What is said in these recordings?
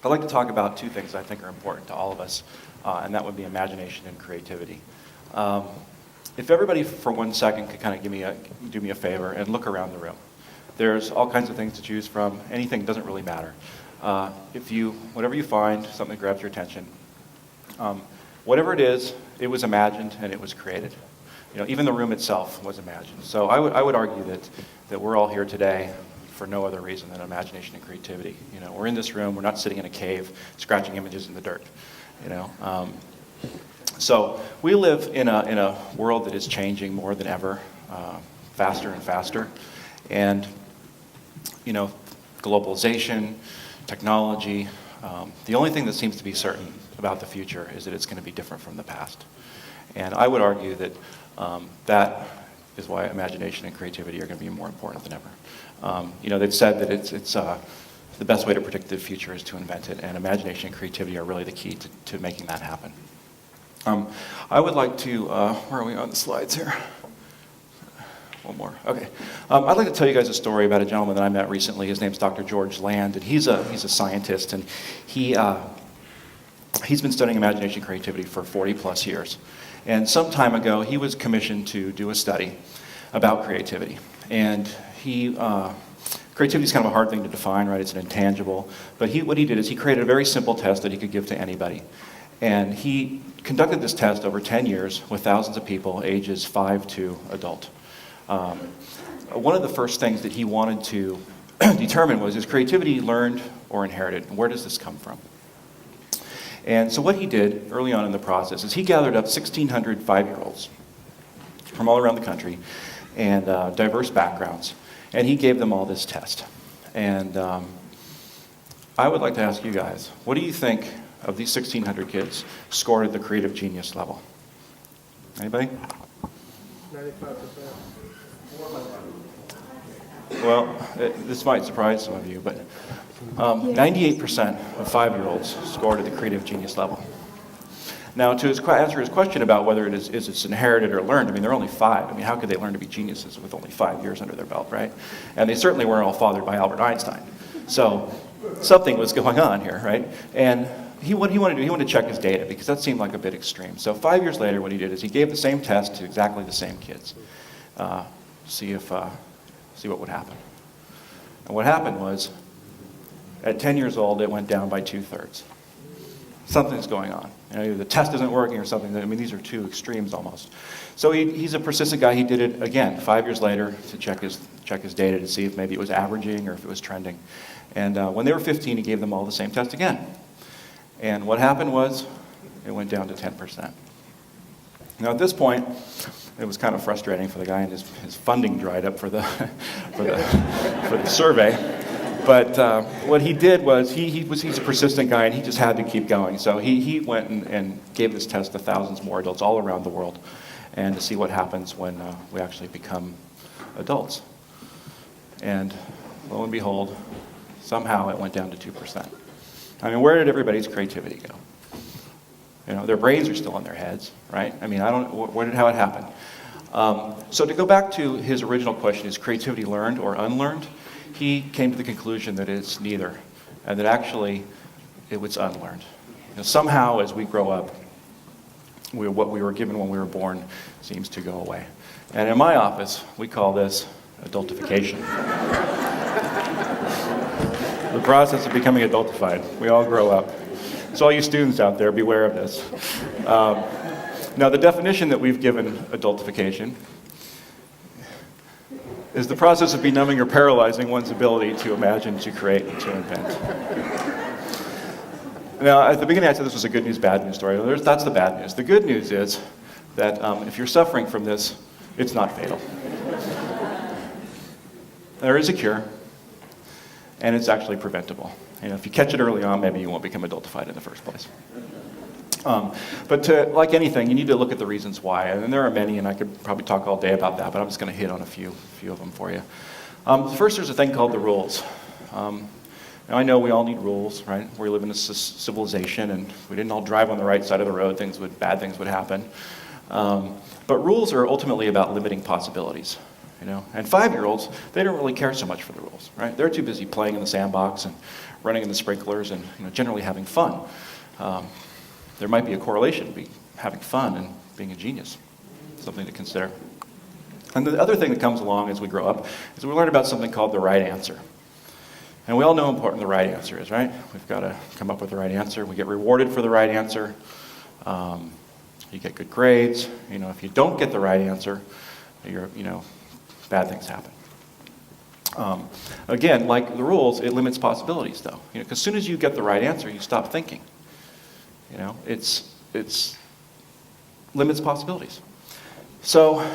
I'd like to talk about two things I think are important to all of us, and that would be imagination and creativity. If everybody for 1 second could kind of do me a favor and look around the room. There's all kinds of things to choose from. Anything doesn't really matter. Whatever you find, something that grabs your attention, whatever it is, it was imagined and it was created. Even the room itself was imagined. So I would argue that we're all here today for no other reason than imagination and creativity. We're in this room. We're not sitting in a cave scratching images in the dirt. So we live in a world that is changing more than ever, faster and faster, and globalization, technology. The only thing that seems to be certain about the future is that it's going to be different from the past, and I would argue that that is why imagination and creativity are going to be more important than ever. They've said that it's the best way to predict the future is to invent it, and imagination and creativity are really the key to making that happen. I would like to, where are we on the slides here? One more, okay. I'd like to tell you guys a story about a gentleman that I met recently. His name's Dr. George Land, and he's a scientist, and he's been studying imagination and creativity for 40 plus years. And some time ago, he was commissioned to do a study about creativity. And creativity is kind of a hard thing to define, right? It's an intangible. But what he did is he created a very simple test that he could give to anybody. And he conducted this test over 10 years with thousands of people, ages 5 to adult. One of the first things that he wanted to determine was, is creativity learned or inherited? And where does this come from? And so what he did early on in the process is he gathered up 1,600 5-year-olds from all around the country and diverse backgrounds, and he gave them all this test. And I would like to ask you guys, what do you think of these 1,600 kids scored at the creative genius level? Anybody? 95%. Well, this might surprise some of you, but 98% of 5-year-olds scored at the creative genius level. Now, to answer his question about whether it's inherited or learned, they're only 5. How could they learn to be geniuses with only 5 years under their belt, right? And they certainly weren't all fathered by Albert Einstein. So something was going on here, right? And he wanted to check his data because that seemed like a bit extreme. So 5 years later, what he did is he gave the same test to exactly the same kids, see what would happen. And what happened was, at 10 years old, it went down by 2/3. Something's going on. Either the test isn't working or something. These are two extremes almost. So he's a persistent guy. He did it again 5 years later to check his data to see if maybe it was averaging or if it was trending. And when they were 15, he gave them all the same test again. And what happened was, it went down to 10%. Now at this point, it was kind of frustrating for the guy, and his funding dried up for the survey. But what he did was, he's a persistent guy, and he just had to keep going. So he went and gave this test to thousands more adults all around the world, and to see what happens when we actually become adults. And lo and behold, somehow it went down to 2%. Where did everybody's creativity go? Their brains are still in their heads, right? I don't know how it happened. So to go back to his original question, is creativity learned or unlearned? He came to the conclusion that it's neither, and that actually it was unlearned. Somehow, as we grow up, what we were given when we were born seems to go away. And in my office, we call this adultification. The process of becoming adultified. We all grow up. So all you students out there, beware of this. Now, the definition that we've given adultification is the process of benumbing or paralyzing one's ability to imagine, to create, and to invent. Now, at the beginning I said this was a good news, bad news story. That's the bad news. The good news is that if you're suffering from this, it's not fatal. There is a cure, and it's actually preventable. If you catch it early on, maybe you won't become adultified in the first place. But like anything, you need to look at the reasons why, and there are many, and I could probably talk all day about that, but I'm just going to hit on a few of them for you. First, there's a thing called the rules. Now, I know we all need rules, right? We live in a civilization, and if we didn't all drive on the right side of the road, bad things would happen. But rules are ultimately about limiting possibilities. you know. And 5-year-olds, they don't really care so much for the rules, right? They're too busy playing in the sandbox and running in the sprinklers and, you know, generally having fun. There might be a correlation between having fun and being a genius, something to consider. And the other thing that comes along as we grow up is we learn about something called the right answer. And we all know how important the right answer is, right? We've got to come up with the right answer. We get rewarded for the right answer. You get good grades. You know, if you don't get the right answer, bad things happen. Again, like the rules, it limits possibilities, though. You know, because as soon as you get the right answer, you stop thinking. You know, it's limits possibilities. So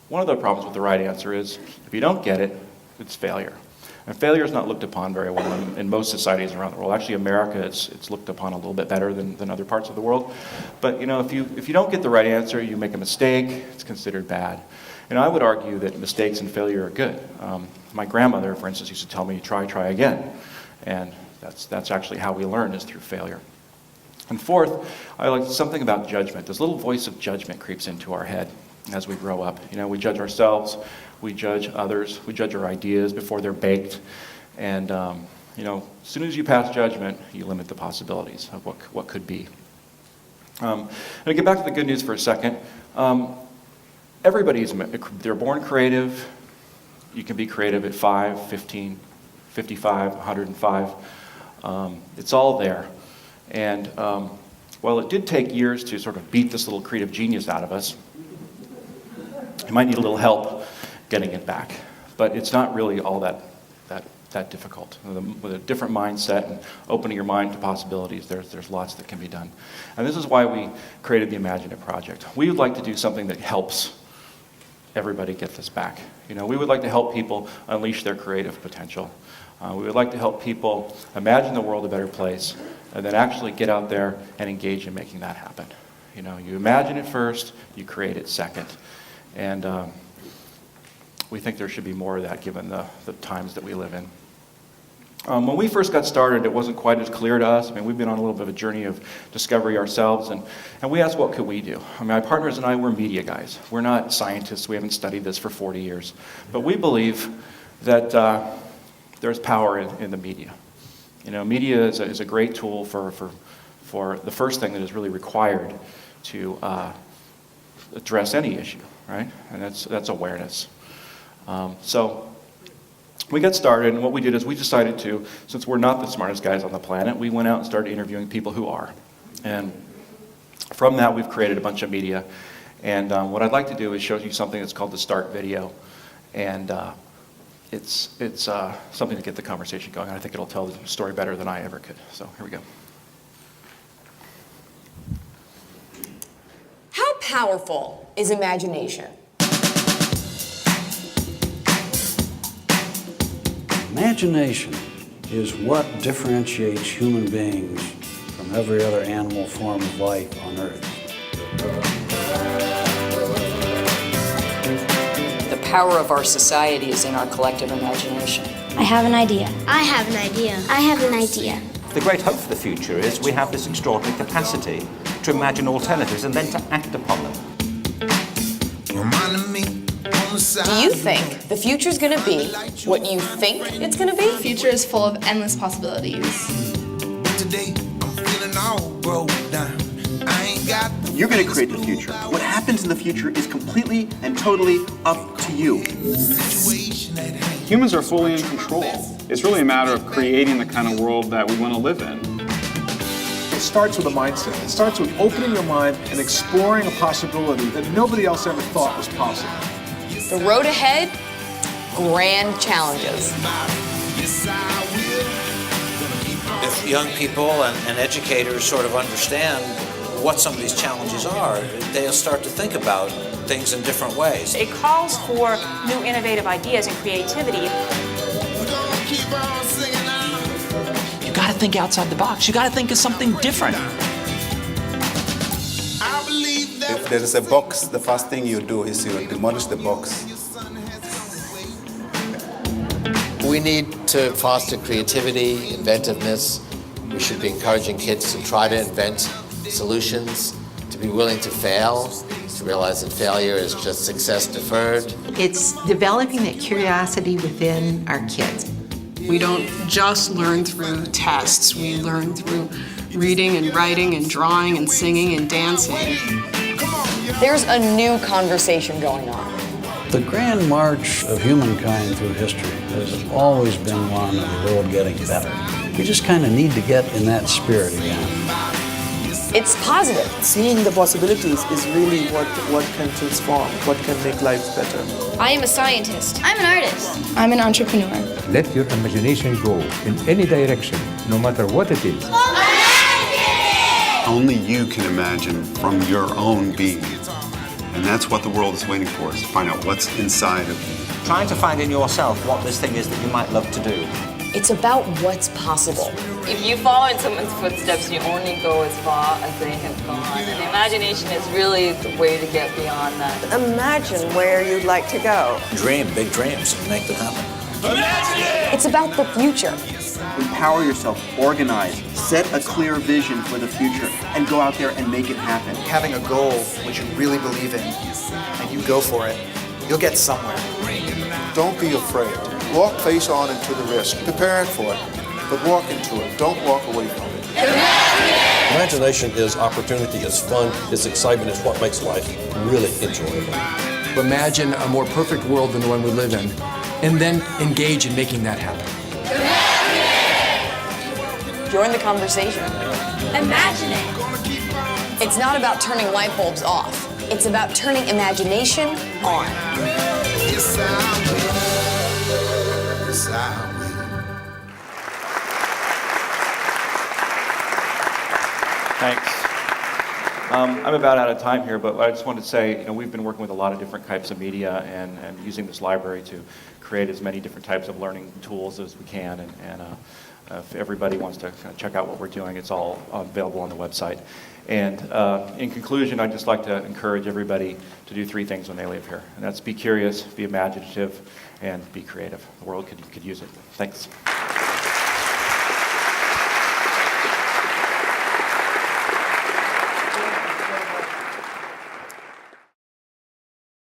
one of the problems with the right answer is if you don't get it, it's failure. And failure is not looked upon very well in most societies around the world. Actually, America, it's looked upon a little bit better than other parts of the world. But you know, if you don't get the right answer, you make a mistake, it's considered bad. And I would argue that mistakes and failure are good. My grandmother, for instance, used to tell me, try again. And that's actually how we learn, is through failure. And fourth, I like something about judgment. This little voice of judgment creeps into our head as we grow up. You know, we judge ourselves, we judge others, we judge our ideas before they're baked. And, you know, as soon as you pass judgment, you limit the possibilities of what could be. And to get back to the good news for a second, they're born creative. You can be creative at 5, 15, 55, 105. It's all there. And while it did take years to sort of beat this little creative genius out of us, you might need a little help getting it back. But it's not really all that difficult. With a different mindset and opening your mind to possibilities, there's lots that can be done. And this is why we created the Imagine It Project. We would like to do something that helps everybody get this back. You know, we would like to help people unleash their creative potential. We would like to help people imagine the world a better place and then actually get out there and engage in making that happen. You know, you imagine it first, you create it second. And we think there should be more of that given the times that we live in. When we first got started, it wasn't quite as clear to us. I mean, we've been on a little bit of a journey of discovery ourselves, and we asked, what could we do? I mean, my partners and I, we're media guys. We're not scientists. We haven't studied this for 40 years. But we believe that there's power in the media. You know, media is a great tool for the first thing that is really required to address any issue, right? And that's awareness. So we got started, and what we did is we decided to, since we're not the smartest guys on the planet, we went out and started interviewing people who are. And from that, we've created a bunch of media. And what I'd like to do is show you something that's called the Start Video. And it's something to get the conversation going. And I think it'll tell the story better than I ever could. So here we go. How powerful is imagination? Imagination is what differentiates human beings from every other animal form of life on Earth. The power of our society is in our collective imagination. I have an idea. I have an idea. I have an idea. The great hope for the future is we have this extraordinary capacity to imagine alternatives and then to act upon them. Do you think the future's gonna be what you think it's gonna be? The future is full of endless possibilities. Today, I'm feeling all broke down. I ain't got You're going to create the future. What happens in the future is completely and totally up to you. Humans are fully in control. It's really a matter of creating the kind of world that we want to live in. It starts with a mindset. It starts with opening your mind and exploring a possibility that nobody else ever thought was possible. The road ahead, grand challenges. If young people and educators sort of understand what some of these challenges are, they'll start to think about things in different ways. It calls for new innovative ideas and creativity. You gotta think outside the box. You gotta think of something different. If there is a box, the first thing you do is you demolish the box. We need to foster creativity, inventiveness. We should be encouraging kids to try to invent solutions, to be willing to fail, to to realize that failure is just success deferred. It's developing that curiosity within our kids. We don't just learn through tests, we learn through reading and writing and drawing and singing and dancing. There's a new conversation going on. The grand march of humankind through history has always been one of the world getting better. We just kind of need to get in that spirit again. It's positive. Seeing the possibilities is really what can transform, what can make life better. I am a scientist. I'm an artist. I'm an entrepreneur. Let your imagination go in any direction, no matter what it is. Only you can imagine from your own being. And that's what the world is waiting for, is to find out what's inside of you. Trying to find in yourself what this thing is that you might love to do. It's about what's possible. If you follow in someone's footsteps, you only go as far as they have gone. And imagination is really the way to get beyond that. Imagine where you'd like to go. Dream big dreams and make them happen. It's about the future. Empower yourself, organize, set a clear vision for the future, and go out there and make it happen. Having a goal which you really believe in, and you go for it, you'll get somewhere. Don't be afraid. Walk face on into the risk, preparing for it, but walk into it. Don't walk away from it. Imagination is opportunity, it's fun, it's excitement, it's what makes life really enjoyable. Imagine a more perfect world than the one we live in, and then engage in making that happen. Join the conversation. Imagine it. It's not about turning light bulbs off. It's about turning imagination on. Thanks. I'm about out of time here, but I just wanted to say, we've been working with a lot of different types of media and using this library to create as many different types of learning tools as we can. And if everybody wants to kind of check out what we're doing, it's all available on the website. And in conclusion, I'd just like to encourage everybody to do 3 things when they leave here. And that's be curious, be imaginative, and be creative. The world could use it. Thanks.